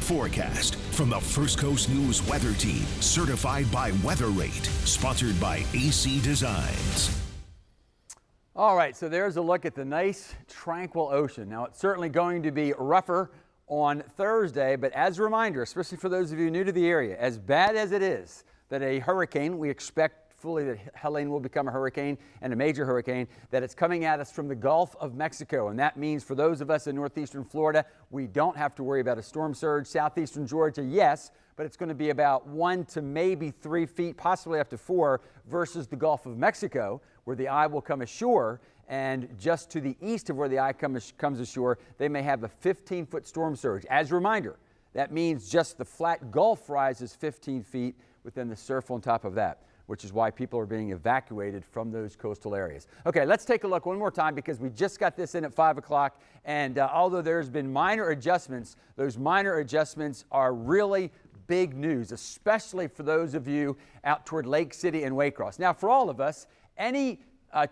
forecast from the First Coast News Weather Team, certified by Weather Rate, sponsored by AC Designs. All right, so there's a look at the nice, tranquil ocean. Now, it's certainly going to be rougher on Thursday, but as a reminder, especially for those of you new to the area, as bad as it is that a hurricane, we expect fully that Helene will become a hurricane and a major hurricane, that it's coming at us from the Gulf of Mexico. And that means for those of us in northeastern Florida, we don't have to worry about a storm surge. Southeastern Georgia, yes, but it's going to be about 1 to maybe 3 feet, possibly up to 4, versus the Gulf of Mexico, where the eye will come ashore. And just to the east of where the eye comes ashore, they may have a 15-foot storm surge. As a reminder, that means just the flat Gulf rises 15 feet within the surf on top of that, which is why people are being evacuated from those coastal areas. Okay, let's take a look one more time because we just got this in at 5 o'clock. And although there's been minor adjustments, those minor adjustments are really big news, especially for those of you out toward Lake City and Waycross. Now, for all of us, any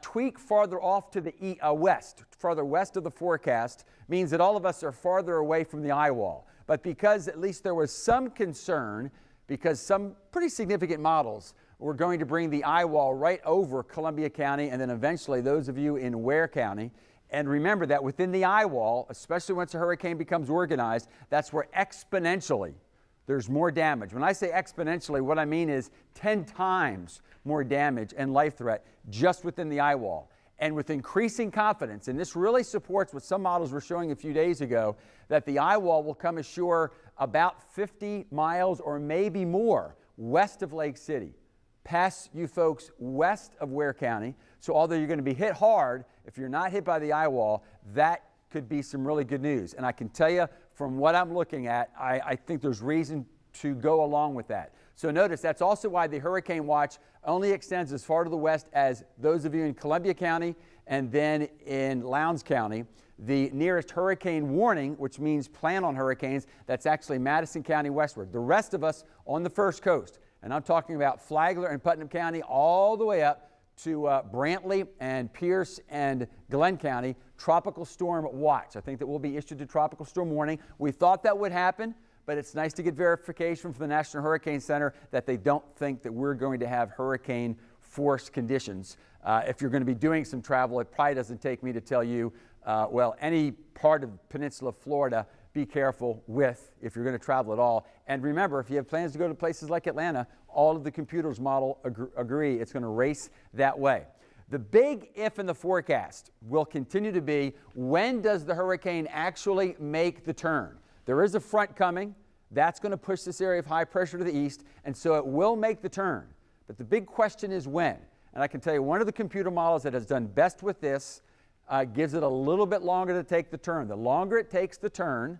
tweak farther off to the west, farther west of the forecast, means that all of us are farther away from the eye wall. But because at least there was some concern, because some pretty significant models we're going to bring the eye wall right over Columbia County and then eventually those of you in Ware County. And remember that within the eye wall, especially once a hurricane becomes organized, that's where exponentially there's more damage. When I say exponentially, what I mean is 10 times more damage and life threat just within the eye wall. And with increasing confidence, and this really supports what some models were showing a few days ago, that the eye wall will come ashore about 50 miles or maybe more west of Lake City, past you folks west of Ware County. So although you're going to be hit hard, if you're not hit by the eye wall, that could be some really good news. And I can tell you from what I'm looking at, I think there's reason to go along with that. So notice that's also why the hurricane watch only extends as far to the west as those of you in Columbia County and then in Lowndes County. The nearest hurricane warning, which means plan on hurricanes, that's actually Madison County westward. The rest of us on the First Coast, and I'm talking about Flagler and Putnam County all the way up to Brantley and Pierce and Glenn County, tropical storm watch. I think that we'll be issued a tropical storm warning. We thought that would happen, but it's nice to get verification from the National Hurricane Center that they don't think that we're going to have hurricane force conditions. If you're going to be doing some travel, it probably doesn't take me to tell you, well, any part of the peninsula of Florida, be careful with if you're going to travel at all. And remember, if you have plans to go to places like Atlanta, all of the computers model agree it's going to race that way. The big if in the forecast will continue to be, when does the hurricane actually make the turn? There is a front coming. That's going to push this area of high pressure to the east, and so it will make the turn. But the big question is when. And I can tell you one of the computer models that has done best with this gives it a little bit longer to take the turn. The longer it takes the turn,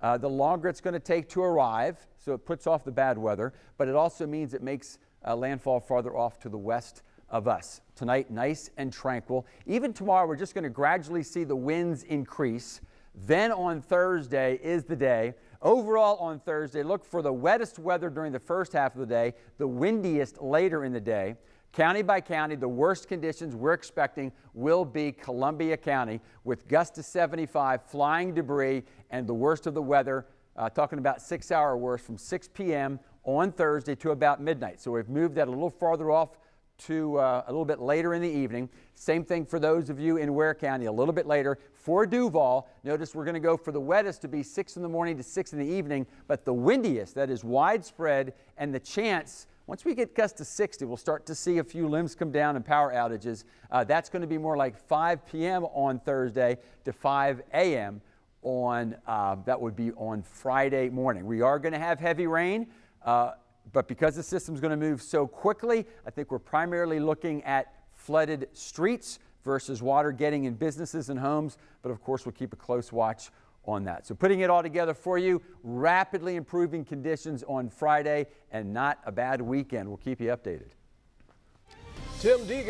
the longer it's going to take to arrive, so it puts off the bad weather, but it also means it makes landfall farther off to the west of us. Tonight, nice and tranquil. Even tomorrow, we're just going to gradually see the winds increase. Then on Thursday is the day. Overall on Thursday, look for the wettest weather during the first half of the day, the windiest later in the day. County by county, the worst conditions we're expecting will be Columbia County with gusts to 75, flying debris, and the worst of the weather, talking about 6-hour worst from 6 p.m. on Thursday to about midnight. So we've moved that a little farther off to a little bit later in the evening. Same thing for those of you in Ware County a little bit later. For Duval, notice we're going to go for the wettest to be 6 in the morning to 6 in the evening, but the windiest, that is widespread, and the chance, once we get gusts to 60, we'll start to see a few limbs come down and power outages. That's going to be more like 5 p.m. on Thursday to 5 a.m. on, that would be on Friday morning. We are going to have heavy rain. But because the system's going to move so quickly, I think we're primarily looking at flooded streets versus water getting in businesses and homes. But of course, we'll keep a close watch on that. So putting it all together for you, rapidly improving conditions on Friday and not a bad weekend. We'll keep you updated. Tim Deegan.